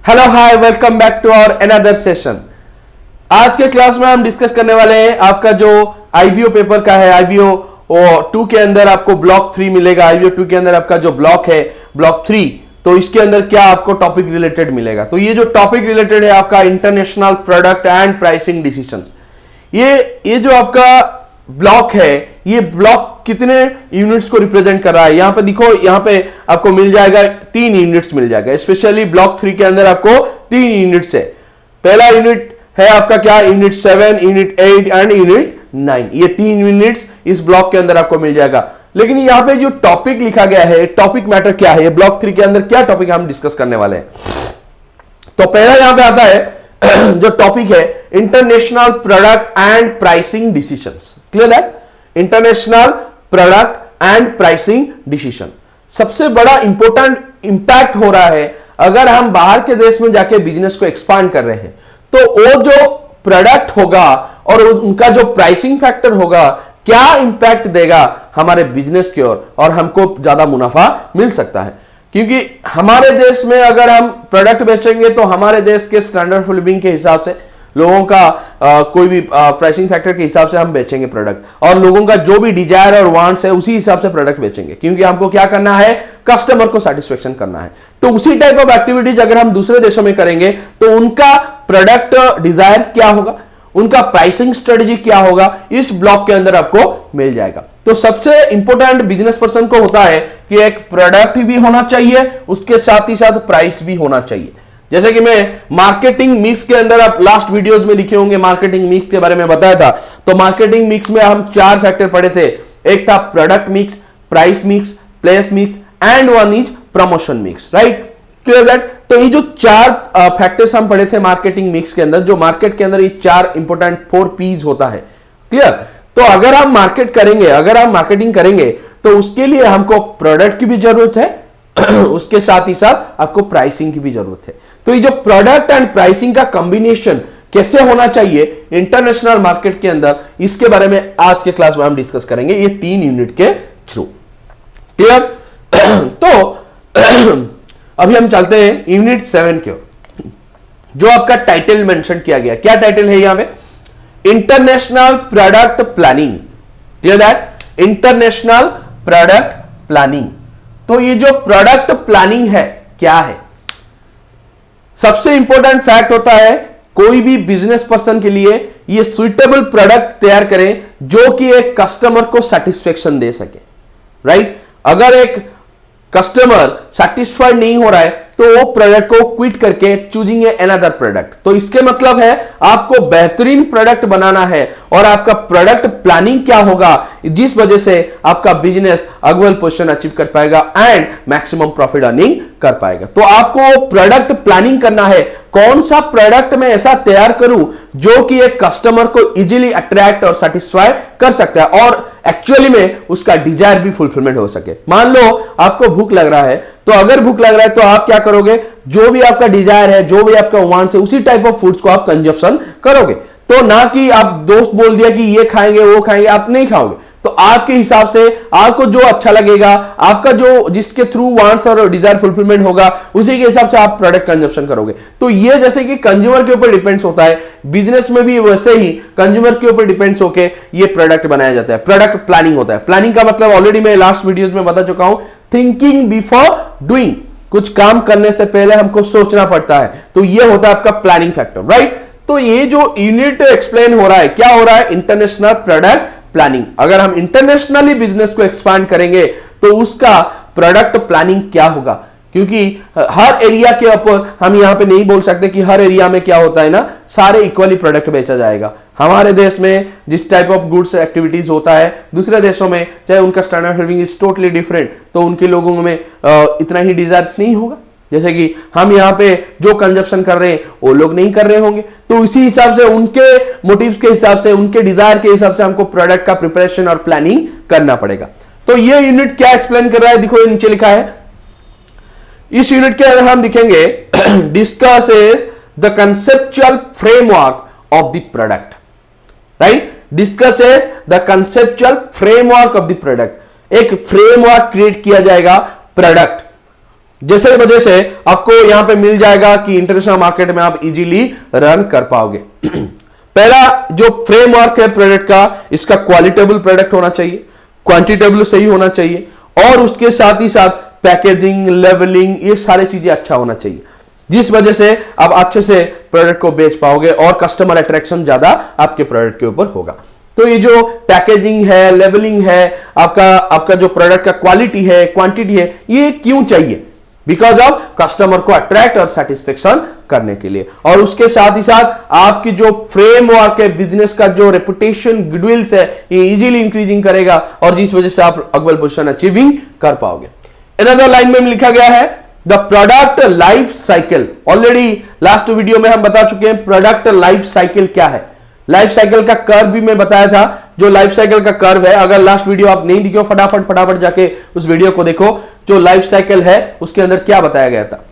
Hello hi, welcome back to our another session. आज के class में हम डिस्कस करने वाले हैं आपका जो आईबीओ पेपर का है। आईबीओ 2 के अंदर आपको ब्लॉक 3 मिलेगा। आईबीओ 2 के अंदर आपका जो ब्लॉक है ब्लॉक 3, तो इसके अंदर क्या आपको टॉपिक रिलेटेड मिलेगा। तो ये जो टॉपिक रिलेटेड है आपका international product and pricing decisions. ये जो आपका ब्लॉक है, ये ब्लॉक कितने यूनिट्स को रिप्रेजेंट कर रहा है। यहां पे देखो, यहां पे आपको मिल जाएगा 3 यूनिट्स मिल जाएगा। स्पेशली ब्लॉक 3 के अंदर आपको 3 यूनिट्स है। पहला यूनिट है आपका क्या, यूनिट 7, यूनिट 8 एंड यूनिट 9। ये 3 यूनिट्स इस ब्लॉक के अंदर आपको मिल जाएगा। लेकिन यहां पे जो टॉपिक लिखा गया है, टॉपिक मैटर क्या है, ब्लॉक 3 के अंदर क्या टॉपिक हम डिस्कस करने वाले हैं। तो पहला यहां पे आता है जो टॉपिक है international product and pricing decisions. Clear that? International product and pricing decision सबसे बड़ा इंपॉर्टेंट इंपैक्ट हो रहा है। अगर हम बाहर के देश में जाके बिजनेस को एक्सपांड कर रहे हैं, तो वो जो प्रोडक्ट होगा और उनका जो प्राइसिंग फैक्टर होगा, क्या इंपैक्ट देगा हमारे बिजनेस की ओर, और हमको ज्यादा मुनाफा मिल सकता है। क्योंकि हमारे देश में अगर हम प्रोडक्ट बेचेंगे तो हमारे देश के स्टैंडर्ड ऑफ लिविंग के हिसाब से, लोगों का कोई भी प्राइसिंग फैक्टर के हिसाब से हम बेचेंगे प्रोडक्ट, और लोगों का जो भी डिजायर और वांट्स है उसी हिसाब से प्रोडक्ट बेचेंगे। क्योंकि हमको क्या करना है, कस्टमर को सेटिस्फेक्शन करना है। तो उसी टाइप ऑफ एक्टिविटीज अगर हम दूसरे देशों में करेंगे तो उनका प्रोडक्ट डिजायर क्या होगा, उनका प्राइसिंग स्ट्रेटेजी क्या होगा, इस ब्लॉक के अंदर आपको मिल जाएगा। तो सबसे इंपॉर्टेंट बिजनेस पर्सन को होता है कि एक प्रोडक्ट भी होना चाहिए, उसके साथ ही साथ प्राइस भी होना चाहिए। जैसे कि मैं मार्केटिंग मिक्स के अंदर, आप लास्ट वीडियोस में लिखे होंगे, मार्केटिंग मिक्स के बारे में बताया था। तो मार्केटिंग मिक्स में हम 4 फैक्टर पढ़े थे। एक था product mix, price mix, place mix and one is promotion mix. Right? Clear that? तो ये जो 4 फैक्टर्स हम पढ़े थे मार्केटिंग मिक्स के अंदर, जो मार्केट के अंदर ये 4 इंपॉर्टेंट 4 पीज होता है। क्लियर? तो अगर हम मार्केट करेंगे, अगर हम मार्केटिंग करेंगे, तो उसके लिए हमको प्रोडक्ट की भी जरूरत है, उसके साथ ही साथ आपको प्राइसिंग की भी जरूरत है। तो ये जो प्रोडक्ट एंड प्राइसिंग का कॉम्बिनेशन कैसे होना चाहिए इंटरनेशनल मार्केट के अंदर, इसके बारे में आज के क्लास में हम डिस्कस करेंगे, ये 3 यूनिट के थ्रू। क्लियर? तो अभी हम चलते हैं यूनिट 7 के ओर, जो आपका टाइटल मेंशन किया गया। क्या टाइटल है यहां पे? International product planning. Clear that? International product planning. तो ये जो प्रोडक्ट प्लानिंग है क्या है? सबसे इंपॉर्टेंट फैक्ट होता है, कोई भी बिजनेस पर्सन के लिए ये सुइटेबल प्रोडक्ट तैयार करें जो कि एक कस्टमर को सेटिस्फेक्शन दे सके। राइट? अगर एक कस्टमर सेटिस्फाइड नहीं हो रहा है तो वो प्रोडक्ट को क्विट करके चूजिंग अनदर प्रोडक्ट। तो इसके मतलब है आपको बेहतरीन प्रोडक्ट बनाना है, और आपका प्रोडक्ट प्लानिंग क्या होगा, जिस वजह से आपका बिजनेस अव्वल पोजीशन अचीव कर पाएगा एंड मैक्सिमम प्रॉफिट अर्निंग कर पाएगा। तो आपको प्रोडक्ट प्लानिंग करना है, कौन सा प्रोडक्ट मैं ऐसा तैयार करूं जो कि एक कस्टमर को इजीली अट्रैक्ट और सेटिस्फाई कर सकता है, और एक्चुअली में उसका डिजायर भी फुलफिलमेंट हो सके। मान लो आपको भूख लग रहा है, तो अगर भूख लग रहा है तो आप क्या करोगे, जो भी आपका डिजायर है, जो भी आपका वांट्स है, उसी टाइप ऑफ फूड्स को आप कंजप्शन करोगे। तो ना कि आप दोस्त बोल दिया कि ये खाएंगे वो खाएंगे, आप नहीं खाओगे। तो आपके हिसाब से आपको जो अच्छा लगेगा, आपका जो जिसके थ्रू वांट्स और डिजायर फुलफिलमेंट होगा, उसी के हिसाब से आप प्रोडक्ट कंजप्शन करोगे। तो ये जैसे कि कंज्यूमर के ऊपर डिपेंड्स होता है, बिजनेस में भी वैसे ही कंज्यूमर के ऊपर डिपेंड्स होके ये प्रोडक्ट बनाया जाता है। प्रोडक्ट प्लानिंग होता है। प्लानिंग का मतलब ऑलरेडी मैं लास्ट वीडियोस में बता चुका हूं, थिंकिंग बिफोर डूइंग। कुछ काम करने से पहले हमको सोचना पड़ता है। तो ये होता है आपका प्लानिंग फैक्टर। राइट? तो ये जो यूनिट एक्सप्लेन हो रहा है, क्या हो रहा है, इंटरनेशनल प्रोडक्ट प्लानिंग। अगर हम इंटरनेशनली बिजनेस को एक्सपांड करेंगे तो उसका प्रोडक्ट प्लानिंग क्या होगा। क्योंकि हर एरिया के ऊपर हम यहां पे नहीं बोल सकते कि हर एरिया में क्या होता है ना, सारे इक्वली प्रोडक्ट बेचा जाएगा। हमारे देश में जिस टाइप ऑफ गुड्स एक्टिविटीज होता है, दूसरे देशों में चाहे उनका standard of living is totally different, तो उनके लोगों में इतना ही डिजायर्स नहीं होगा। जैसे कि हम यहाँ पे जो कंजप्शन कर रहे हैं वो लोग नहीं कर रहे होंगे। तो इसी हिसाब से, उनके मोटिव्स के हिसाब से, उनके डिजायर के हिसाब से हमको प्रोडक्ट का प्रिपरेशन और प्लानिंग करना पड़ेगा। तो ये यूनिट क्या एक्सप्लेन कर रहा है, देखो ये नीचे लिखा है। इस यूनिट के अंदर हम दिखेंगे discuss is the conceptual framework of the product. Right? Discuss is the conceptual framework of the product. एक फ्रेमवर्क क्रिएट किया जाएगा प्रोडक्ट जैसे वजह से आपको यहां पे मिल जाएगा कि इंटरनेशनल मार्केट में आप इजीली रन कर पाओगे। पहला जो फ्रेमवर्क है प्रोडक्ट का, इसका क्वालिटेबल प्रोडक्ट होना चाहिए, क्वांटिटेबल सही होना चाहिए, और उसके साथ ही साथ पैकेजिंग, लेवलिंग, ये सारी चीजें अच्छा होना चाहिए, जिस वजह से आप अच्छे से प्रोडक्ट को बेच पाओगे और कस्टमर अट्रैक्शन ज्यादा आपके प्रोडक्ट के ऊपर होगा। तो ये जो पैकेजिंग है, लेवलिंग है, आपका जो प्रोडक्ट का क्वालिटी है, क्वांटिटी है, ये क्यों चाहिए? बिकॉज ऑफ कस्टमर को अट्रैक्ट और सेटिस्फेक्शन करने के लिए, और उसके साथ ही साथ आपकी जो फ्रेमवर्क है, बिजनेस का जो रेपुटेशन, गुडविल्स है, ये इजीली इंक्रीजिंग करेगा, और जिस वजह से आप अव्वल पोजीशन अचीविंग कर पाओगे। अनदर लाइन में लिखा गया है the product life cycle. Already last video में हम बता चुके हैं प्रोडक्ट लाइफ साइकिल क्या है। लाइफ साइकिल का कर्व भी मैं बताया था। जो लाइफ साइकिल का कर्व है, अगर लास्ट वीडियो आप नहीं दिखे, फटाफट जाके उस वीडियो को देखो, जो लाइफ साइकिल है उसके अंदर क्या बताया गया था।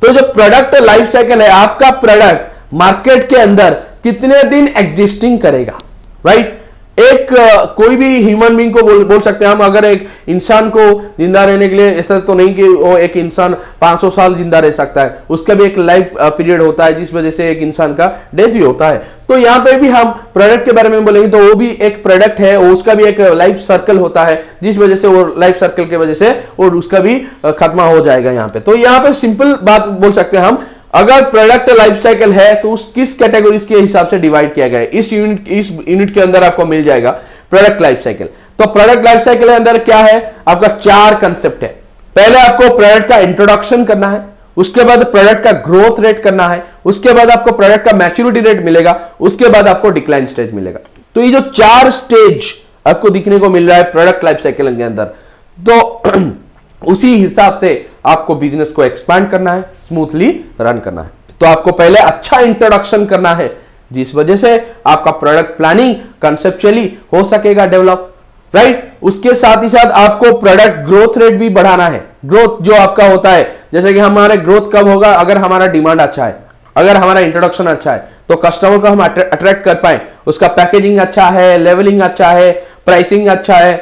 तो जो प्रोडक्ट लाइफ साइकिल है, आपका प्रोडक्ट मार्केट के अंदर कितने दिन एग्जिस्टिंग करेगा, राइट? एक कोई भी ह्यूमन बीइंग को बोल सकते हैं हम, अगर एक इंसान को जिंदा रहने के लिए, ऐसा तो नहीं कि वो एक इंसान 500 साल जिंदा रह सकता है, उसका भी एक लाइफ पीरियड होता है, जिस वजह से एक इंसान का डेथ भी होता है। तो यहां पे भी हम प्रोडक्ट के बारे में बोलेंगे तो वो भी एक प्रोडक्ट है, उसका भी एक लाइफ सर्कल होता है, जिस वजह से वो लाइफ सर्कल की वजह से और उसका भी खत्म हो जाएगा यहां पे। तो यहां पे सिंपल बात बोल सकते हैं हम, अगर प्रोडक्ट लाइफ साइकिल है तो उस किस कैटेगरी के हिसाब से डिवाइड किया गया है, इस यूनिट के अंदर आपको मिल जाएगा प्रोडक्ट लाइफ साइकिल। तो प्रोडक्ट लाइफ साइकिल के अंदर क्या है, आपका 4 कंसेप्ट है। पहले आपको प्रोडक्ट का इंट्रोडक्शन करना है, उसके बाद प्रोडक्ट का ग्रोथ रेट करना है, उसके बाद आपको प्रोडक्ट का मैच्योरिटी रेट मिलेगा, उसके बाद आपको डिक्लाइन स्टेज मिलेगा। तो ये जो 4 स्टेज आपको दिखने को मिल रहा है प्रोडक्ट लाइफ साइकिल के अंदर, तो उसी हिसाब से आपको बिजनेस को एक्सपांड करना है, स्मूथली रन करना है। तो आपको पहले अच्छा इंट्रोडक्शन करना है, जिस वजह से आपका प्रोडक्ट प्लानिंग कंसेप्चुअली हो सकेगा डेवलप, राइट? उसके साथ ही साथ आपको प्रोडक्ट ग्रोथ रेट भी बढ़ाना है। ग्रोथ जो आपका होता है, जैसे कि हमारे ग्रोथ कब होगा, अगर हमारा डिमांड अच्छा है, अगर हमारा इंट्रोडक्शन अच्छा है, तो कस्टमर को हम अट्रैक्ट कर पाए, उसका पैकेजिंग अच्छा है, लेवलिंग अच्छा है, प्राइसिंग अच्छा है,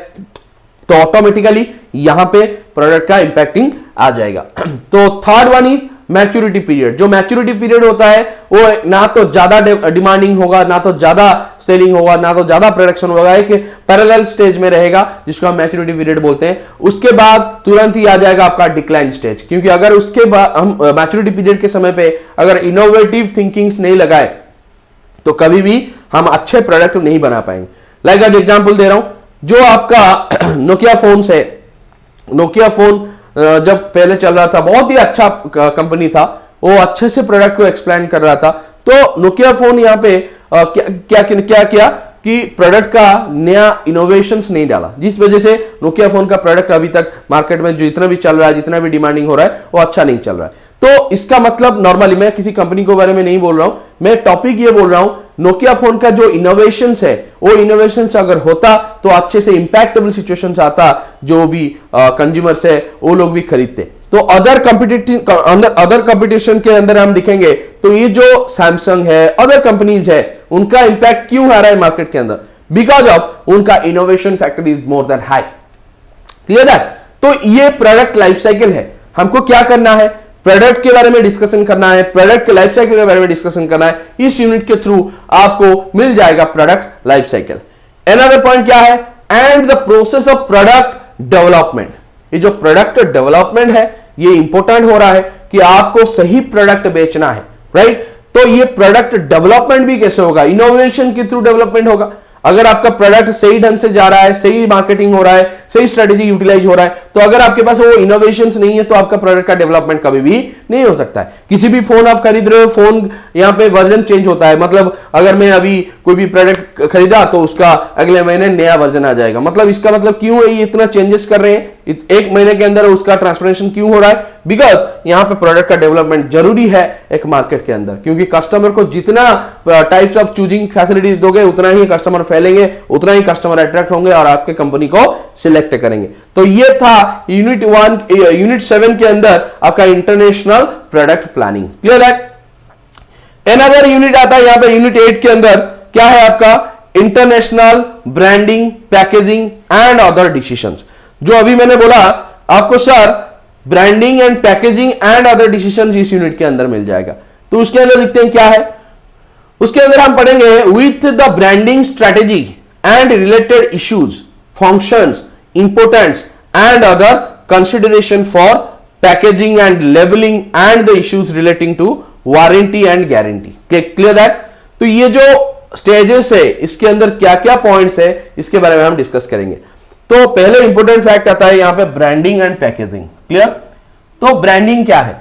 तो ऑटोमेटिकली यहां पे प्रोडक्ट का इंपैक्टिंग आ जाएगा। तो third one is maturity period. जो मैच्योरिटी पीरियड होता है वो ना तो ज्यादा डिमांडिंग होगा, ना तो ज्यादा सेलिंग होगा, ना तो ज्यादा प्रोडक्शन होगा, एक पैरेलल स्टेज में रहेगा, जिसको हम मैच्योरिटी पीरियड बोलते हैं। उसके बाद तुरंत ही आ जाएगा आपका डिक्लाइन स्टेज, क्योंकि अगर उसके बाद हम मैच्योरिटी पीरियड के समय पे अगर इनोवेटिव थिंकिंग्स नहीं लगाए तो कभी भी हम अच्छे प्रोडक्ट नहीं बना पाएंगे। लाइक आज एग्जांपल दे रहा हूं, जो आपका नोकिया फोन है, नोकिया फोन जब पहले चल रहा था, बहुत ही अच्छा कंपनी था, वो अच्छे से प्रोडक्ट को एक्सप्लेन कर रहा था। तो नोकिया फोन यहाँ पे क्या किया कि प्रोडक्ट का नया इनोवेशंस नहीं डाला, जिस वजह से नोकिया फोन का प्रोडक्ट अभी तक मार्केट में जो जितना भी चल रहा है, जितना भी डिमांडिंग हो रहा है, वो अच्छा नहीं चल रहा है। तो इसका मतलब, नॉर्मली मैं किसी कंपनी के बारे में नहीं बोल रहा हूं, मैं टॉपिक ये बोल रहा हूं, नोकिया फोन का जो इनोवेशंस है, वो इनोवेशंस अगर होता तो अच्छे से इंपैक्टेबल सिचुएशंस आता, जो भी कंज्यूमर्स है वो लोग भी खरीदते। तो अदर कंपटीशन के अंदर हम दिखेंगे तो ये जो सैमसंग है, अदर कंपनीज है, उनका इंपैक्ट क्यों आ रहा है मार्केट के अंदर? बिकॉज ऑफ उनका innovation factor is more than high. Clear that? तो ये प्रोडक्ट लाइफ साइकिल है। हमको क्या करना है, प्रोडक्ट के बारे में डिस्कशन करना है, प्रोडक्ट के लाइफ साइकिल के बारे में डिस्कशन करना है। इस यूनिट के थ्रू आपको मिल जाएगा product life cycle. Another point क्या है, and the process of product development. ये जो प्रोडक्ट डेवलपमेंट है, ये इंपॉर्टेंट हो रहा है कि आपको सही प्रोडक्ट बेचना है, राइट? तो ये प्रोडक्ट डेवलपमेंट भी कैसे होगा, इनोवेशन के थ्रू डेवलपमेंट होगा। अगर आपका प्रोडक्ट सही ढंग से जा रहा है, सही मार्केटिंग हो रहा है, सही स्ट्रेटेजी यूटिलाइज हो रहा है, तो अगर आपके पास वो इनोवेशंस नहीं है तो आपका प्रोडक्ट का डेवलपमेंट कभी भी नहीं हो सकता है। किसी भी फोन आप खरीद रहे हो, फोन यहाँ पे वर्जन चेंज होता है। मतलब अगर मैं अभी कोई भी प्रोडक्ट खरीदा तो उसका अगले महीने नया वर्जन आ जाएगा। मतलब इसका मतलब क्यों है ये इतना चेंजेस कर रहे हैं, एक महीने के अंदर उसका ट्रांसफॉर्मेशन क्यों हो रहा है? बिकॉज यहाँ पे प्रोडक्ट का डेवलपमेंट जरूरी है एक मार्केट के अंदर, क्योंकि कस्टमर को जितना टाइप्स ऑफ चूजिंग फैसिलिटीज दोगे, उतना ही कस्टमर फैलेंगे, उतना ही कस्टमर अट्रैक्ट होंगे और आपके कंपनी को सिलेक्ट करेंगे। तो ये था यूनिट 7 के अंदर आपका इंटरनेशनल प्रोडक्ट प्लानिंग। क्लियर है? अनदर यूनिट आता है यहाँ पे यूनिट 8 के अंदर, क्या है आपका international branding, packaging and other decisions. जो अभी मैंने बोला आपको, sir branding and packaging and other decision इस यूनिट के अंदर मिल जाएगा। तो उसके अंदर देखते हैं क्या है। उसके अंदर हम पढ़ेंगे with the branding strategy and related issues, functions, importance and other consideration for packaging and labelling and the issues relating to warranty and guarantee. Clear that? तो ये जो स्टेजेस है इसके अंदर क्या क्या पॉइंट्स है इसके बारे में हम डिस्कस करेंगे। तो पहले इंपॉर्टेंट फैक्ट आता है यहां पे ब्रांडिंग एंड पैकेजिंग। क्लियर? तो ब्रांडिंग क्या है?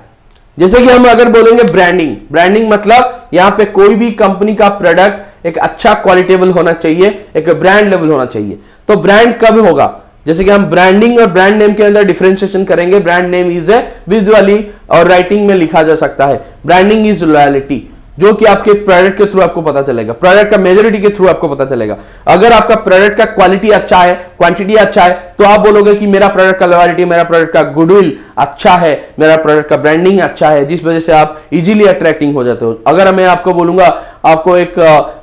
जैसे कि हम अगर बोलेंगे ब्रांडिंग, ब्रांडिंग मतलब यहां पे कोई भी कंपनी का प्रोडक्ट एक अच्छा क्वालिटेबल होना चाहिए, एक ब्रांड लेवल होना चाहिए। तो ब्रांड कब होगा? जैसे कि हम ब्रांडिंग और ब्रांड नेम के अंदर डिफरेंशिएशन करेंगे। Brand name is a visually और राइटिंग में लिखा जा सकता है। ब्रांडिंग इज लॉयल्टी, जो कि आपके प्रोडक्ट के थ्रू आपको पता चलेगा, प्रोडक्ट का मेजोरिटी के थ्रू आपको पता चलेगा। अगर आपका प्रोडक्ट का क्वालिटी अच्छा है, क्वांटिटी अच्छा है, तो आप बोलोगे कि मेरा प्रोडक्ट का लॉयल्टी, मेरा प्रोडक्ट का गुडविल अच्छा है, मेरा प्रोडक्ट का ब्रांडिंग अच्छा है, जिस वजह से आप इजीली अट्रैक्टिंग हो जाते हो। अगर मैं आपको बोलूंगा आपको एक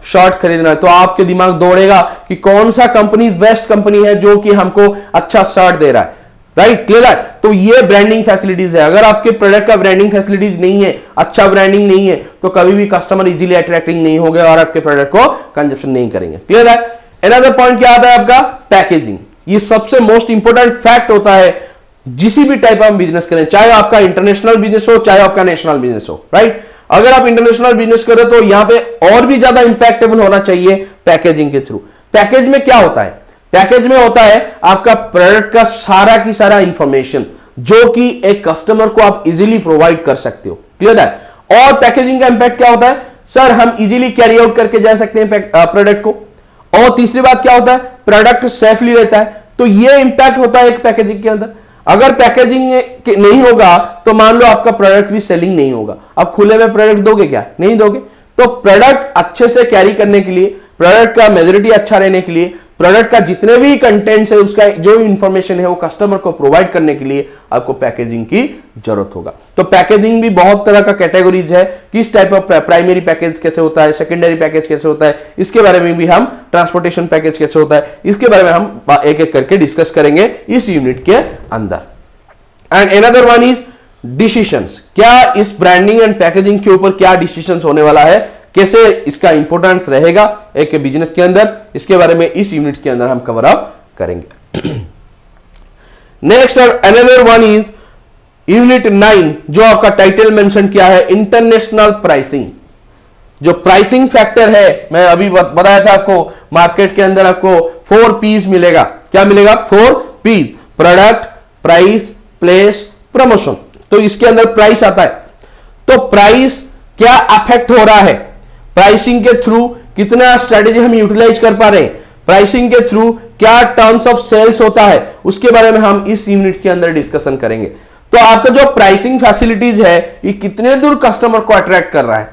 शर्ट खरीदना है, तो आपके दिमाग दौड़ेगा कि कौन सा कंपनी बेस्ट कंपनी है जो कि हमको अच्छा शर्ट दे रहा है। राइट? क्लियर? तो ये ब्रांडिंग फैसिलिटीज है। अगर आपके प्रोडक्ट का ब्रांडिंग फैसिलिटीज नहीं है, अच्छा ब्रांडिंग नहीं है, तो कभी भी कस्टमर इजीली अट्रैक्टिंग नहीं होगा और आपके प्रोडक्ट को कंजप्शन नहीं करेंगे। क्लियर है? अनदर पॉइंट क्या आता है आपका? पैकेजिंग। ये सबसे मोस्ट इंपोर्टेंट फैक्ट होता है जिसी भी टाइप ऑफ बिजनेस करें, चाहे आपका इंटरनेशनल बिजनेस हो, चाहे आपका नेशनल बिजनेस हो। राइट? अगर आप इंटरनेशनल बिजनेस करें तो यहां पे और भी ज्यादा इंपैक्टेबल होना चाहिए पैकेजिंग के थ्रू। पैकेज में क्या होता है? पैकेज में होता है आपका प्रोडक्ट का सारा की सारा इंफॉर्मेशन, जो कि एक कस्टमर को आप इजीली प्रोवाइड कर सकते हो। क्लियर है? और पैकेजिंग का इंपैक्ट क्या होता है? सर हम इजीली कैरी आउट करके जा सकते हैं प्रोडक्ट को। और तीसरी बात क्या होता है? प्रोडक्ट सेफली रहता है। तो ये इंपैक्ट होता है एक पैकेजिंग के अंदर। अगर पैकेजिंग नहीं होगा तो मान लो आपका प्रोडक्ट भी सेलिंग नहीं होगा। आप खुले में प्रोडक्ट दोगे क्या? नहीं दोगे। तो प्रोडक्ट अच्छे से कैरी करने के लिए, प्रोडक्ट का मेजोरिटी अच्छा रहने के लिए, प्रोडक्ट का जितने भी कंटेंट्स है उसका जो इंफॉर्मेशन है वो कस्टमर को प्रोवाइड करने के लिए आपको पैकेजिंग की जरूरत होगा। तो पैकेजिंग भी बहुत तरह का कैटेगरीज है। किस टाइप ऑफ प्राइमरी पैकेज कैसे होता है, सेकेंडरी पैकेज कैसे होता है, इसके बारे में भी हम, ट्रांसपोर्टेशन पैकेज कैसे होता है, इसके बारे में हम एक एक करके डिस्कस करेंगे इस यूनिट के अंदर। And another one is decisions. क्या इस ब्रांडिंग एंड पैकेजिंग के ऊपर क्या डिसीजंस होने वाला है, कैसे इसका इंपॉर्टेंस रहेगा एक बिजनेस के अंदर, इसके बारे में इस यूनिट के अंदर हम कवर अप करेंगे। नेक्स्ट और अनदर वन इज यूनिट 9, जो आपका टाइटल मेंशन किया है इंटरनेशनल प्राइसिंग। जो प्राइसिंग फैक्टर है, मैं अभी बताया था आपको, मार्केट के अंदर आपको 4 P's मिलेगा। क्या मिलेगा? 4 P's, product, price, place, promotion. तो इसके अंदर प्राइस आता है। तो प्राइस क्या अफेक्ट हो रहा है, प्राइसिंग के थ्रू कितना स्ट्रेटेजी हम यूटिलाइज कर पा रहे हैं, प्राइसिंग के थ्रू क्या टर्म्स ऑफ सेल्स होता है, उसके बारे में हम इस यूनिट के अंदर डिस्कशन करेंगे। तो आपका जो प्राइसिंग फैसिलिटीज है ये कितने दूर कस्टमर को अट्रैक्ट कर रहा है,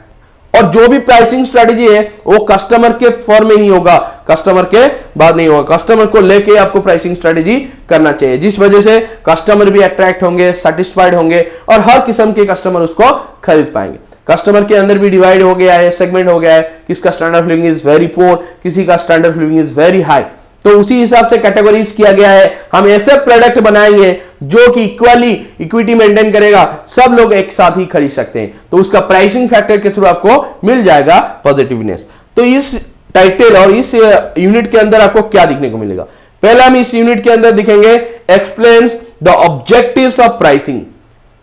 और जो भी प्राइसिंग स्ट्रेटेजी है वो कस्टमर के फॉर्म में ही होगा, कस्टमर के बाद नहीं होगा। कस्टमर को लेके आपको प्राइसिंग स्ट्रेटेजी करना चाहिए, जिस वजह से कस्टमर भी अट्रैक्ट होंगे, सेटिस्फाइड होंगे और हर किस्म के कस्टमर उसको खरीद पाएंगे। कस्टमर के अंदर भी डिवाइड हो गया है, सेगमेंट हो गया है, किसका standard of living is very poor, किसी का standard of living is very high. तो उसी हिसाब से कैटेगरीज किया गया है। हम ऐसे प्रोडक्ट बनाएंगे जो कि इक्विटी मेंटेन करेगा, सब लोग एक साथ ही खरीद सकते हैं। तो उसका प्राइसिंग फैक्टर के थ्रू आपको मिल जाएगा पॉजिटिवनेस। तो इस टाइटल और इस यूनिट के अंदर आपको क्या दिखने को मिलेगा? पहला हम इस यूनिट के अंदर दिखेंगे explains the objectives of pricing.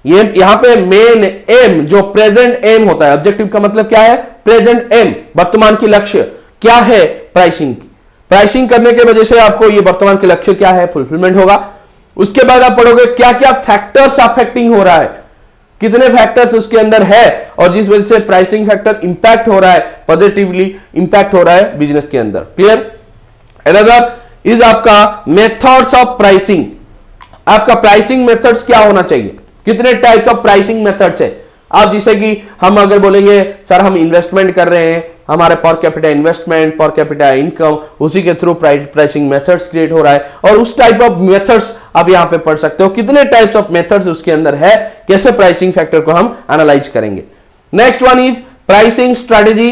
ये यहां पे मेन एम, जो प्रेजेंट एम होता है, ऑब्जेक्टिव का मतलब क्या है? प्रेजेंट एम, वर्तमान की लक्ष्य क्या है प्राइसिंग की। प्राइसिंग करने के वजह से आपको ये वर्तमान के लक्ष्य क्या है, फुलफिलमेंट होगा। उसके बाद आप पढ़ोगे क्या क्या फैक्टर्स अफेक्टिंग हो रहा है, कितने फैक्टर्स उसके अंदर है और जिस वजह से प्राइसिंग फैक्टर इंपैक्ट हो रहा है, पॉजिटिवली इंपैक्ट हो रहा है बिजनेस के अंदर। क्लियर? अनदर इज आपका मेथड्स ऑफ प्राइसिंग। आपका प्राइसिंग मेथड्स क्या होना चाहिए, कितने टाइप्स ऑफ प्राइसिंग मेथड्स है। आप जैसे कि हम अगर बोलेंगे सर हम इन्वेस्टमेंट कर रहे हैं, हमारे per capita investment, per capita income, उसी के थ्रू प्राइसिंग मेथड्स क्रिएट हो रहा है, और उस टाइप ऑफ मेथड्स आप यहां पे पढ़ सकते हो। कितने टाइप्स ऑफ मेथड्स उसके अंदर है, कैसे प्राइसिंग फैक्टर को हम एनालाइज करेंगे। Next one is pricing strategy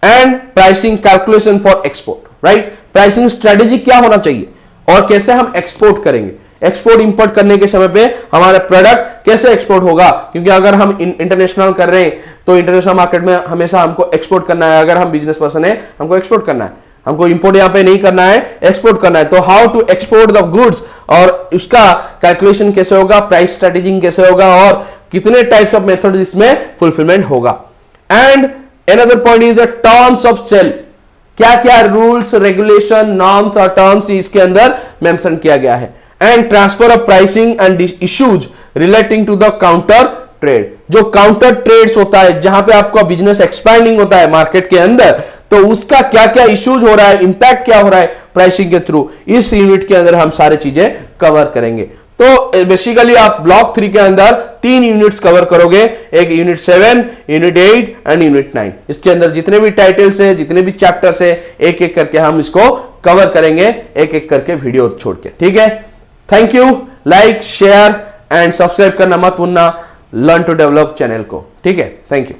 and pricing calculation for export. Right? Pricing strategy क्या होना चाहिए और कैसे हम एक्सपोर्ट करेंगे, एक्सपोर्ट इंपोर्ट करने के समय पे हमारा प्रोडक्ट कैसे एक्सपोर्ट होगा, क्योंकि अगर हम इंटरनेशनल कर रहे हैं तो इंटरनेशनल मार्केट में हमेशा हमको एक्सपोर्ट करना है। अगर हम बिजनेस पर्सन है हमको एक्सपोर्ट करना है, हमको इंपोर्ट यहां पे नहीं करना है, एक्सपोर्ट करना है। तो how to export the goods और उसका कैलकुलेशन कैसे होगा, प्राइस स्ट्रेटेजिंग कैसे होगा और कितने टाइप्स ऑफ मेथड इसमें फुलफिलमेंट होगा। And another point is the terms of sale, क्या क्या रूल्स रेगुलेशन नॉर्म्स और टर्म्स इसके अंदर मेंशन किया गया है। And transfer of pricing and issues relating to the counter trade, जो काउंटर ट्रेड्स होता है जहां पे आपका बिजनेस एक्सपैंडिंग होता है मार्केट के अंदर, तो उसका क्या क्या इश्यूज हो रहा है, इंपैक्ट क्या हो रहा है प्राइसिंग के थ्रू, इस यूनिट के अंदर हम सारी चीजें कवर करेंगे। तो बेसिकली आप ब्लॉक 3 के अंदर 3 यूनिट्स कवर करोगे, एक यूनिट 7, यूनिट 8 एंड यूनिट 9। इसके अंदर जितने भी टाइटल्स है, जितने भी चैप्टर्स है, एक एक करके हम इसको कवर करेंगे, एक एक करके वीडियो छोड़ के, ठीक है। Thank you, like share and subscribe करना मत भूलना लर्न टू डेवलप चैनल को, ठीक है। Thank you.